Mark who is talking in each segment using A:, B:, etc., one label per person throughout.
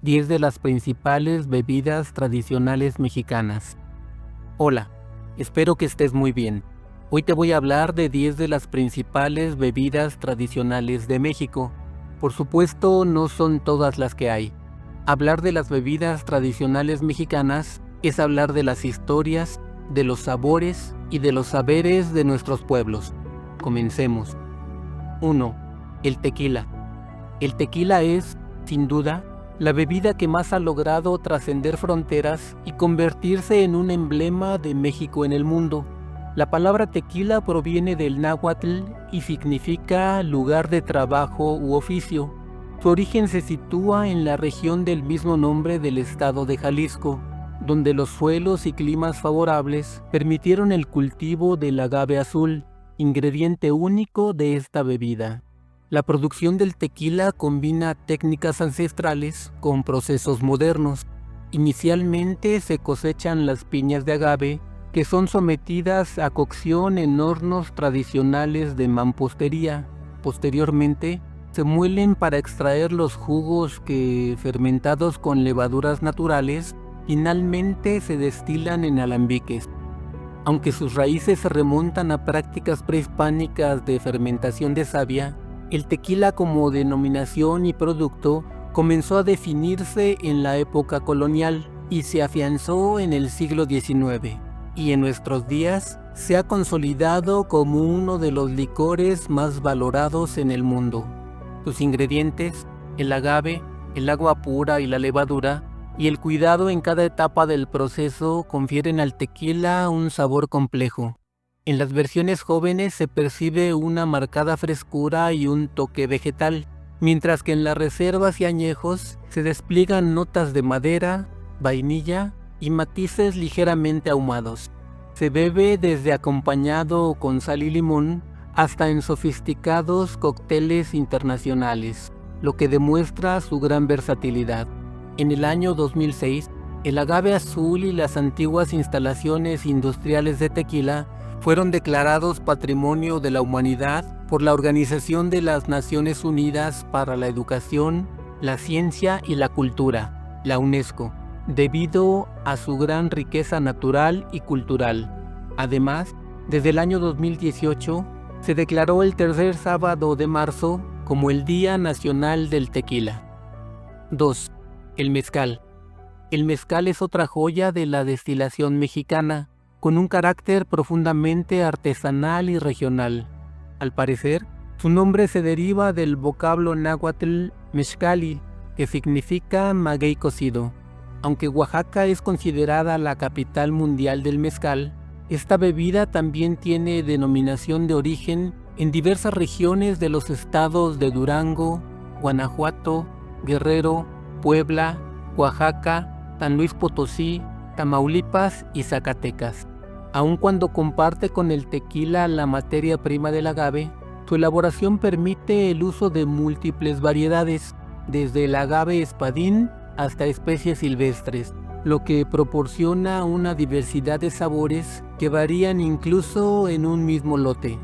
A: 10 de las principales bebidas tradicionales mexicanas. Hola, espero que estés muy bien. Hoy te voy a hablar de 10 de las principales bebidas tradicionales de México. Por supuesto, no son todas las que hay. Hablar de las bebidas tradicionales mexicanas es hablar de las historias, de los sabores y de los saberes de nuestros pueblos. Comencemos. 1. El tequila. El tequila es, sin duda, la bebida que más ha logrado trascender fronteras y convertirse en un emblema de México en el mundo. La palabra tequila proviene del náhuatl y significa lugar de trabajo u oficio. Su origen se sitúa en la región del mismo nombre del estado de Jalisco, donde los suelos y climas favorables permitieron el cultivo del agave azul, ingrediente único de esta bebida. La producción del tequila combina técnicas ancestrales con procesos modernos. Inicialmente se cosechan las piñas de agave, que son sometidas a cocción en hornos tradicionales de mampostería. Posteriormente, se muelen para extraer los jugos que, fermentados con levaduras naturales, finalmente se destilan en alambiques. Aunque sus raíces se remontan a prácticas prehispánicas de fermentación de savia, el tequila como denominación y producto comenzó a definirse en la época colonial y se afianzó en el siglo XIX, y en nuestros días se ha consolidado como uno de los licores más valorados en el mundo. Sus ingredientes, el agave, el agua pura y la levadura, y el cuidado en cada etapa del proceso confieren al tequila un sabor complejo. En las versiones jóvenes se percibe una marcada frescura y un toque vegetal, mientras que en las reservas y añejos se despliegan notas de madera, vainilla y matices ligeramente ahumados. Se bebe desde acompañado con sal y limón hasta en sofisticados cócteles internacionales, lo que demuestra su gran versatilidad. En el año 2006, el agave azul y las antiguas instalaciones industriales de tequila fueron declarados Patrimonio de la Humanidad por la Organización de las Naciones Unidas para la Educación, la Ciencia y la Cultura, la UNESCO, debido a su gran riqueza natural y cultural. Además, desde el año 2018, se declaró el tercer sábado de marzo como el Día Nacional del Tequila. 2. El mezcal. El mezcal es otra joya de la destilación mexicana, con un carácter profundamente artesanal y regional. Al parecer, su nombre se deriva del vocablo náhuatl mezcali, que significa maguey cocido. Aunque Oaxaca es considerada la capital mundial del mezcal, esta bebida también tiene denominación de origen en diversas regiones de los estados de Durango, Guanajuato, Guerrero, Puebla, Oaxaca, San Luis Potosí, Tamaulipas y Zacatecas. Aun cuando comparte con el tequila la materia prima del agave, su elaboración permite el uso de múltiples variedades, desde el agave espadín hasta especies silvestres, lo que proporciona una diversidad de sabores que varían incluso en un mismo lote.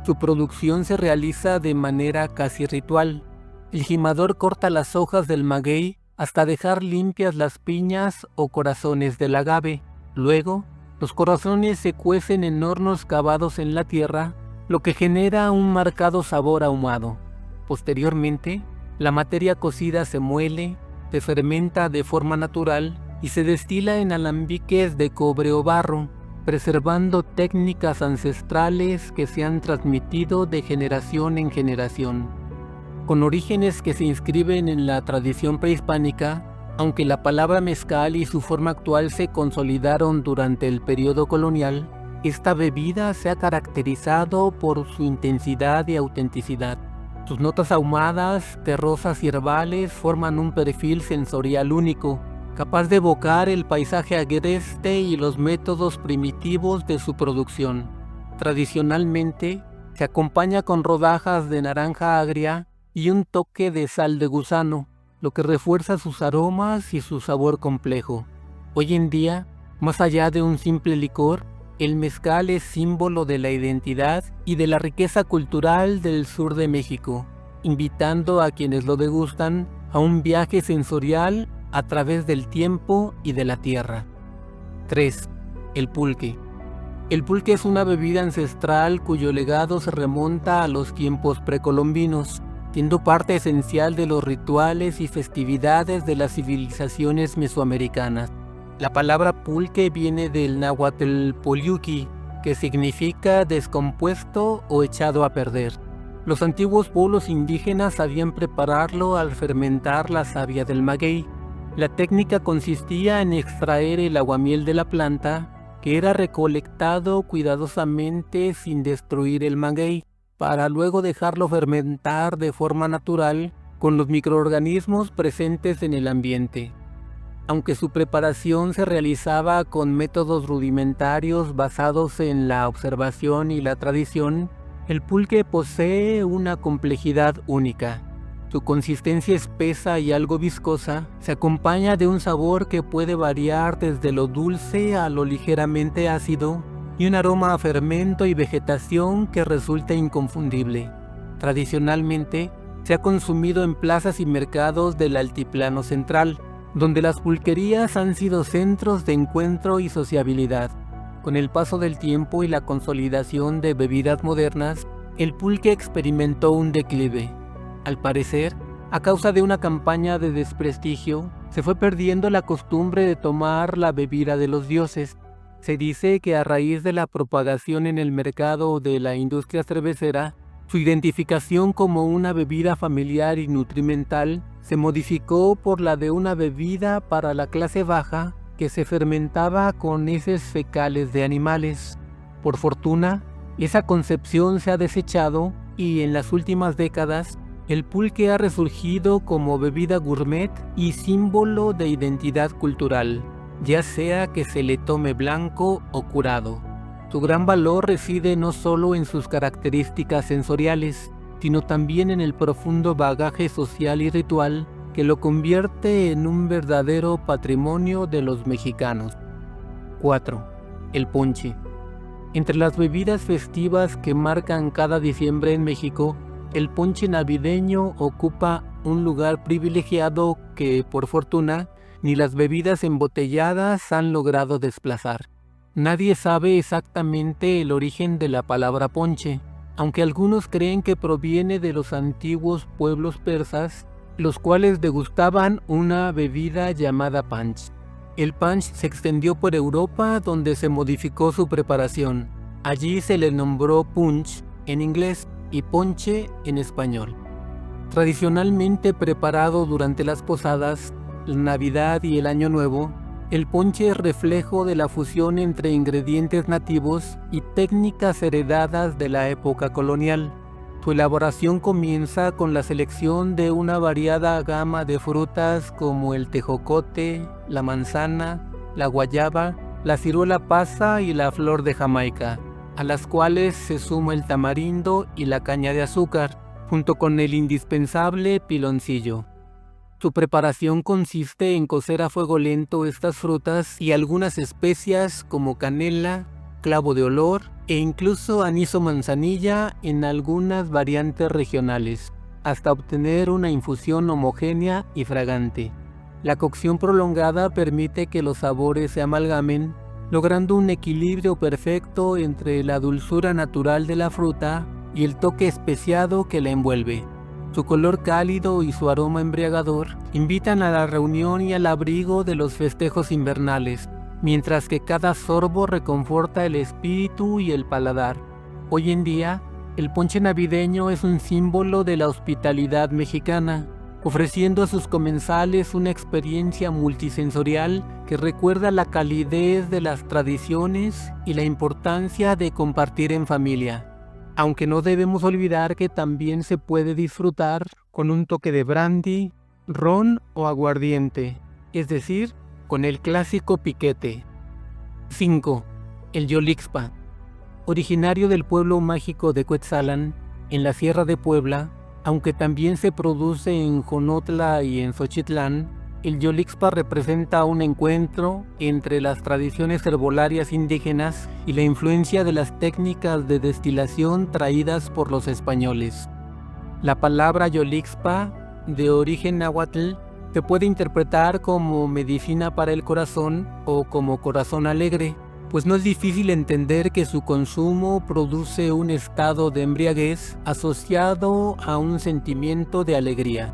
A: Su producción se realiza de manera casi ritual. El gimador corta las hojas del maguey hasta dejar limpias las piñas o corazones del agave. Luego, los corazones se cuecen en hornos cavados en la tierra, lo que genera un marcado sabor ahumado. Posteriormente, la materia cocida se muele, se fermenta de forma natural y se destila en alambiques de cobre o barro, preservando técnicas ancestrales que se han transmitido de generación en generación. Con orígenes que se inscriben en la tradición prehispánica, aunque la palabra mezcal y su forma actual se consolidaron durante el periodo colonial, esta bebida se ha caracterizado por su intensidad y autenticidad. Sus notas ahumadas, terrosas y herbales forman un perfil sensorial único, capaz de evocar el paisaje agreste y los métodos primitivos de su producción. Tradicionalmente, se acompaña con rodajas de naranja agria y un toque de sal de gusano, lo que refuerza sus aromas y su sabor complejo. Hoy en día, más allá de un simple licor, el mezcal es símbolo de la identidad y de la riqueza cultural del sur de México, invitando a quienes lo degustan a un viaje sensorial a través del tiempo y de la tierra. 3. El pulque. El pulque es una bebida ancestral cuyo legado se remonta a los tiempos precolombinos, siendo parte esencial de los rituales y festividades de las civilizaciones mesoamericanas. La palabra pulque viene del náhuatl poliuki, que significa descompuesto o echado a perder. Los antiguos pueblos indígenas sabían prepararlo al fermentar la savia del maguey. La técnica consistía en extraer el aguamiel de la planta, que era recolectado cuidadosamente sin destruir el maguey, para luego dejarlo fermentar de forma natural con los microorganismos presentes en el ambiente. Aunque su preparación se realizaba con métodos rudimentarios basados en la observación y la tradición, el pulque posee una complejidad única. Su consistencia espesa y algo viscosa se acompaña de un sabor que puede variar desde lo dulce a lo ligeramente ácido y un aroma a fermento y vegetación que resulta inconfundible. Tradicionalmente, se ha consumido en plazas y mercados del Altiplano Central, donde las pulquerías han sido centros de encuentro y sociabilidad. Con el paso del tiempo y la consolidación de bebidas modernas, el pulque experimentó un declive. Al parecer, a causa de una campaña de desprestigio, se fue perdiendo la costumbre de tomar la bebida de los dioses. Se dice que a raíz de la propagación en el mercado de la industria cervecera, su identificación como una bebida familiar y nutrimental se modificó por la de una bebida para la clase baja que se fermentaba con heces fecales de animales. Por fortuna, esa concepción se ha desechado y en las últimas décadas, el pulque ha resurgido como bebida gourmet y símbolo de identidad cultural, ya sea que se le tome blanco o curado. Su gran valor reside no solo en sus características sensoriales, sino también en el profundo bagaje social y ritual que lo convierte en un verdadero patrimonio de los mexicanos. 4. El ponche. Entre las bebidas festivas que marcan cada diciembre en México, el ponche navideño ocupa un lugar privilegiado que, por fortuna, ni las bebidas embotelladas han logrado desplazar. Nadie sabe exactamente el origen de la palabra ponche, aunque algunos creen que proviene de los antiguos pueblos persas, los cuales degustaban una bebida llamada punch. El punch se extendió por Europa, donde se modificó su preparación. Allí se le nombró punch en inglés y ponche en español. Tradicionalmente preparado durante las posadas, la Navidad y el Año Nuevo, el ponche es reflejo de la fusión entre ingredientes nativos y técnicas heredadas de la época colonial. Su elaboración comienza con la selección de una variada gama de frutas como el tejocote, la manzana, la guayaba, la ciruela pasa y la flor de Jamaica, a las cuales se suma el tamarindo y la caña de azúcar, junto con el indispensable piloncillo. Su preparación consiste en cocer a fuego lento estas frutas y algunas especias como canela, clavo de olor e incluso anís o manzanilla en algunas variantes regionales, hasta obtener una infusión homogénea y fragante. La cocción prolongada permite que los sabores se amalgamen, logrando un equilibrio perfecto entre la dulzura natural de la fruta y el toque especiado que la envuelve. Su color cálido y su aroma embriagador invitan a la reunión y al abrigo de los festejos invernales, mientras que cada sorbo reconforta el espíritu y el paladar. Hoy en día, el ponche navideño es un símbolo de la hospitalidad mexicana, ofreciendo a sus comensales una experiencia multisensorial que recuerda la calidez de las tradiciones y la importancia de compartir en familia. Aunque no debemos olvidar que también se puede disfrutar con un toque de brandy, ron o aguardiente, es decir, con el clásico piquete. 5. El Yolixpa. Originario del pueblo mágico de Cuetzalan, en la Sierra de Puebla, aunque también se produce en Jonotla y en Xochitlán, el Yolixpa representa un encuentro entre las tradiciones herbolarias indígenas y la influencia de las técnicas de destilación traídas por los españoles. La palabra Yolixpa, de origen náhuatl, Se puede interpretar como medicina para el corazón o como corazón alegre, pues no es difícil entender que su consumo produce un estado de embriaguez asociado a un sentimiento de alegría.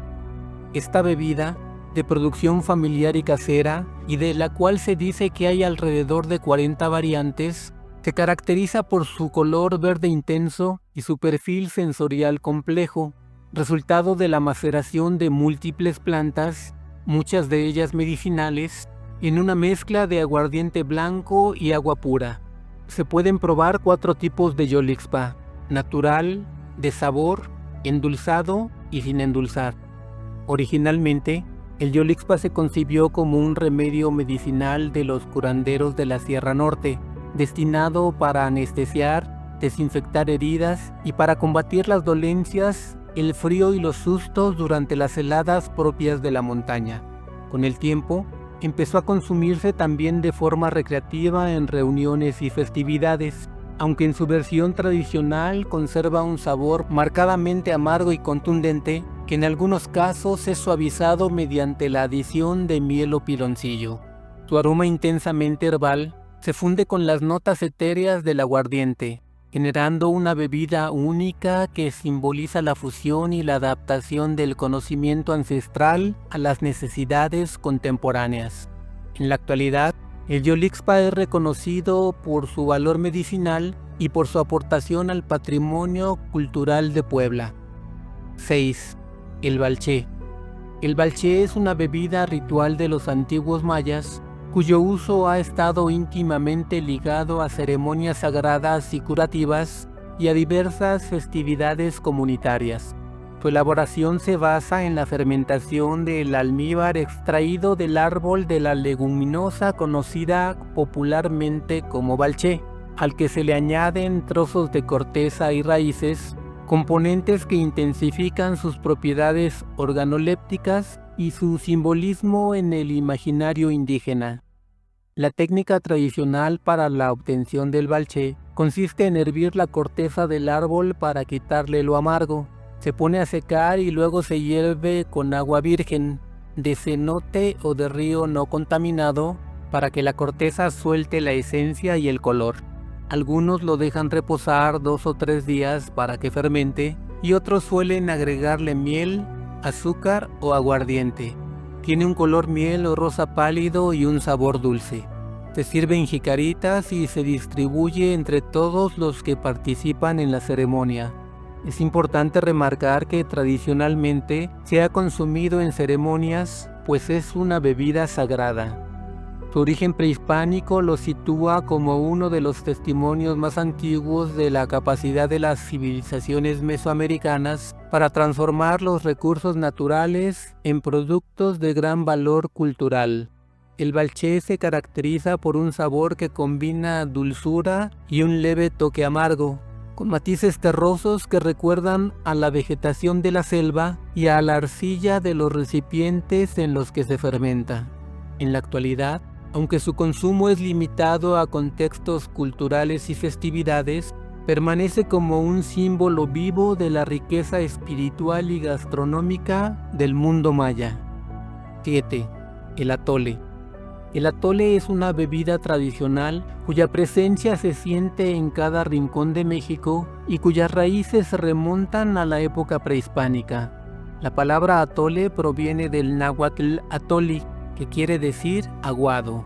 A: Esta bebida, de producción familiar y casera, y de la cual se dice que hay alrededor de 40 variantes, se caracteriza por su color verde intenso y su perfil sensorial complejo, resultado de la maceración de múltiples plantas, muchas de ellas medicinales, en una mezcla de aguardiente blanco y agua pura. Se pueden probar 4 tipos de Yolixpa: natural, de sabor, endulzado y sin endulzar. Originalmente, el Yolixpa se concibió como un remedio medicinal de los curanderos de la Sierra Norte, destinado para anestesiar, desinfectar heridas y para combatir las dolencias, el frío y los sustos durante las heladas propias de la montaña. Con el tiempo, empezó a consumirse también de forma recreativa en reuniones y festividades, aunque en su versión tradicional conserva un sabor marcadamente amargo y contundente, que en algunos casos es suavizado mediante la adición de miel o piloncillo. Su aroma intensamente herbal se funde con las notas etéreas del aguardiente, generando una bebida única que simboliza la fusión y la adaptación del conocimiento ancestral a las necesidades contemporáneas. En la actualidad, el Yolixpa es reconocido por su valor medicinal y por su aportación al patrimonio cultural de Puebla. 6. El balché. El balché es una bebida ritual de los antiguos mayas, cuyo uso ha estado íntimamente ligado a ceremonias sagradas y curativas y a diversas festividades comunitarias. Su elaboración se basa en la fermentación del almíbar extraído del árbol de la leguminosa conocida popularmente como balché, al que se le añaden trozos de corteza y raíces, componentes que intensifican sus propiedades organolépticas y su simbolismo en el imaginario indígena. La técnica tradicional para la obtención del balché consiste en hervir la corteza del árbol para quitarle lo amargo. Se pone a secar y luego se hierve con agua virgen, de cenote o de río no contaminado, para que la corteza suelte la esencia y el color. Algunos lo dejan reposar 2 o 3 días para que fermente, y otros suelen agregarle miel, azúcar o aguardiente. Tiene un color miel o rosa pálido y un sabor dulce. Se sirve en jicaritas y se distribuye entre todos los que participan en la ceremonia. Es importante remarcar que tradicionalmente se ha consumido en ceremonias, pues es una bebida sagrada. Su origen prehispánico lo sitúa como uno de los testimonios más antiguos de la capacidad de las civilizaciones mesoamericanas para transformar los recursos naturales en productos de gran valor cultural. El balché se caracteriza por un sabor que combina dulzura y un leve toque amargo, con matices terrosos que recuerdan a la vegetación de la selva y a la arcilla de los recipientes en los que se fermenta. En la actualidad, aunque su consumo es limitado a contextos culturales y festividades, permanece como un símbolo vivo de la riqueza espiritual y gastronómica del mundo maya. 7. El atole. El atole es una bebida tradicional cuya presencia se siente en cada rincón de México y cuyas raíces se remontan a la época prehispánica. La palabra atole proviene del náhuatl atoli, que quiere decir aguado,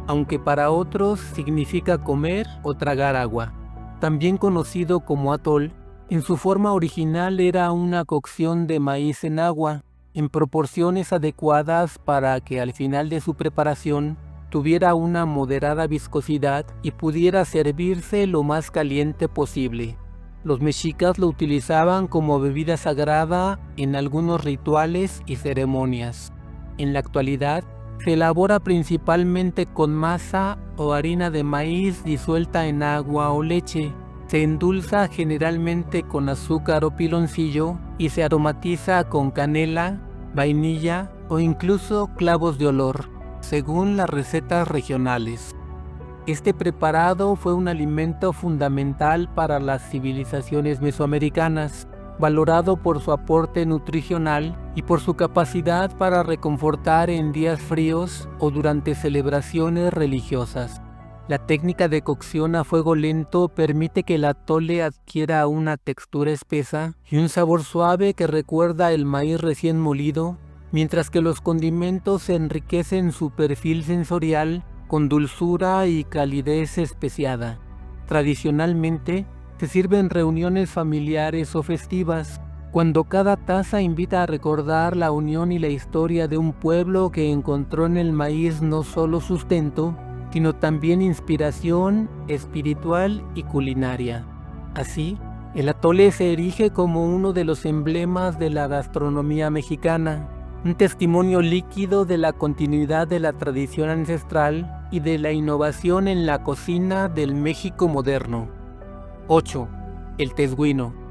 A: aunque para otros significa comer o tragar agua. También conocido como atol, en su forma original era una cocción de maíz en agua, en proporciones adecuadas para que al final de su preparación tuviera una moderada viscosidad y pudiera servirse lo más caliente posible. Los mexicas lo utilizaban como bebida sagrada en algunos rituales y ceremonias. En la actualidad, se elabora principalmente con masa o harina de maíz disuelta en agua o leche. Se endulza generalmente con azúcar o piloncillo y se aromatiza con canela, vainilla o incluso clavos de olor, según las recetas regionales. Este preparado fue un alimento fundamental para las civilizaciones mesoamericanas, valorado por su aporte nutricional y por su capacidad para reconfortar en días fríos o durante celebraciones religiosas. La técnica de cocción a fuego lento permite que el atole adquiera una textura espesa y un sabor suave que recuerda el maíz recién molido, mientras que los condimentos enriquecen su perfil sensorial con dulzura y calidez especiada. Tradicionalmente, se sirve en reuniones familiares o festivas, cuando cada taza invita a recordar la unión y la historia de un pueblo que encontró en el maíz no solo sustento, sino también inspiración espiritual y culinaria. Así, el atole se erige como uno de los emblemas de la gastronomía mexicana, un testimonio líquido de la continuidad de la tradición ancestral y de la innovación en la cocina del México moderno. 8. El tezguino.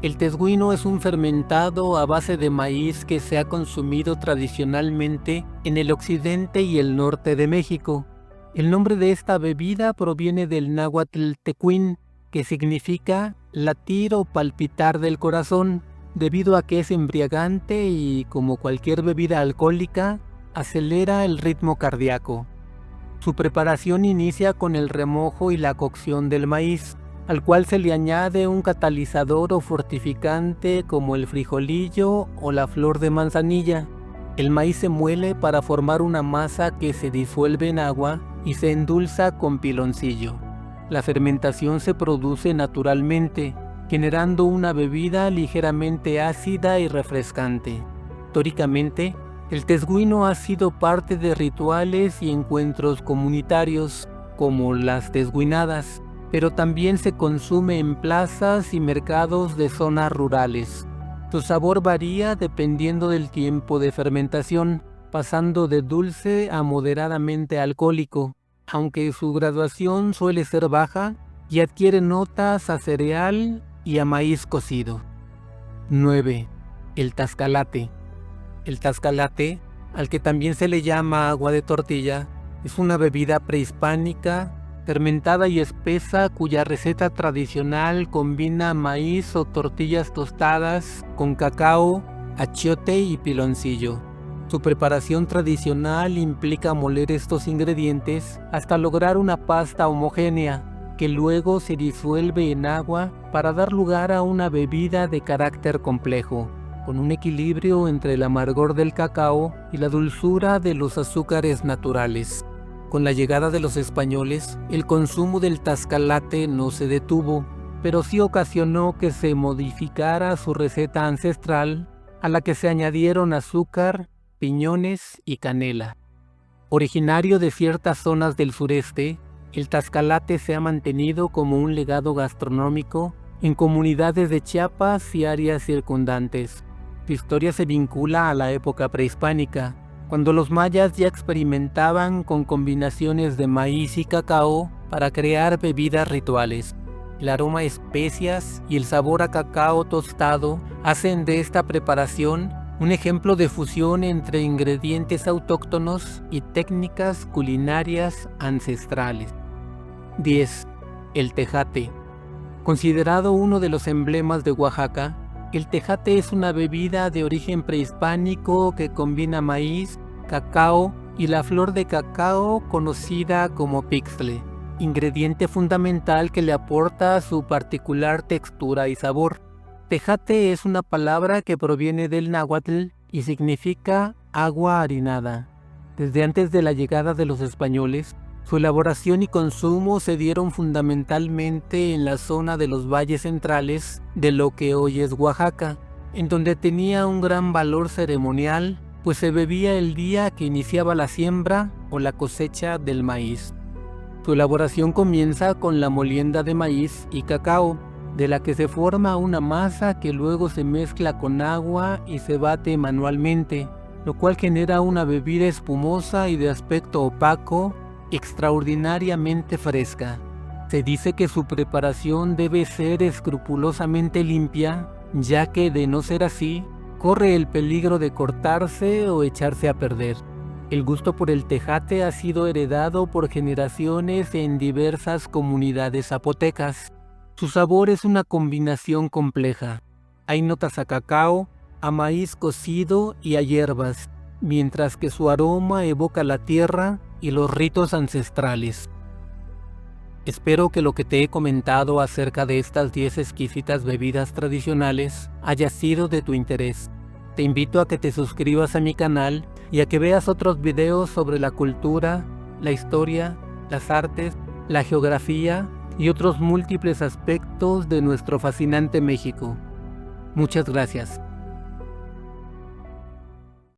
A: El tezguino es un fermentado a base de maíz que se ha consumido tradicionalmente en el occidente y el norte de México. El nombre de esta bebida proviene del náhuatl tecuin, que significa latir o palpitar del corazón, debido a que es embriagante y, como cualquier bebida alcohólica, acelera el ritmo cardíaco. Su preparación inicia con el remojo y la cocción del maíz, al cual se le añade un catalizador o fortificante como el frijolillo o la flor de manzanilla. El maíz se muele para formar una masa que se disuelve en agua y se endulza con piloncillo. La fermentación se produce naturalmente, generando una bebida ligeramente ácida y refrescante. Históricamente, el tezguino ha sido parte de rituales y encuentros comunitarios, como las tezguinadas, pero también se consume en plazas y mercados de zonas rurales. Su sabor varía dependiendo del tiempo de fermentación, pasando de dulce a moderadamente alcohólico, aunque su graduación suele ser baja y adquiere notas a cereal y a maíz cocido. 9. El tascalate. El tascalate, al que también se le llama agua de tortilla, es una bebida prehispánica, fermentada y espesa cuya receta tradicional combina maíz o tortillas tostadas con cacao, achiote y piloncillo. Su preparación tradicional implica moler estos ingredientes hasta lograr una pasta homogénea, que luego se disuelve en agua para dar lugar a una bebida de carácter complejo, con un equilibrio entre el amargor del cacao y la dulzura de los azúcares naturales. Con la llegada de los españoles, el consumo del tascalate no se detuvo, pero sí ocasionó que se modificara su receta ancestral, a la que se añadieron azúcar, piñones y canela. Originario de ciertas zonas del sureste, el tascalate se ha mantenido como un legado gastronómico en comunidades de Chiapas y áreas circundantes. Su historia se vincula a la época prehispánica, cuando los mayas ya experimentaban con combinaciones de maíz y cacao para crear bebidas rituales. El aroma a especias y el sabor a cacao tostado hacen de esta preparación un ejemplo de fusión entre ingredientes autóctonos y técnicas culinarias ancestrales. 10. El tejate. Considerado uno de los emblemas de Oaxaca, el tejate es una bebida de origen prehispánico que combina maíz, cacao y la flor de cacao conocida como pixtle, ingrediente fundamental que le aporta su particular textura y sabor. Tejate es una palabra que proviene del náhuatl y significa agua harinada. Desde antes de la llegada de los españoles, su elaboración y consumo se dieron fundamentalmente en la zona de los valles centrales de lo que hoy es Oaxaca, en donde tenía un gran valor ceremonial, pues se bebía el día que iniciaba la siembra o la cosecha del maíz. Su elaboración comienza con la molienda de maíz y cacao, de la que se forma una masa que luego se mezcla con agua y se bate manualmente, lo cual genera una bebida espumosa y de aspecto opaco, extraordinariamente fresca. Se dice que su preparación debe ser escrupulosamente limpia, ya que de no ser así, corre el peligro de cortarse o echarse a perder. El gusto por el tejate ha sido heredado por generaciones en diversas comunidades zapotecas. Su sabor es una combinación compleja. Hay notas a cacao, a maíz cocido y a hierbas, mientras que su aroma evoca la tierra y los ritos ancestrales. Espero que lo que te he comentado acerca de estas 10 exquisitas bebidas tradicionales haya sido de tu interés. Te invito a que te suscribas a mi canal y a que veas otros videos sobre la cultura, la historia, las artes, la geografía y otros múltiples aspectos de nuestro fascinante México. Muchas gracias.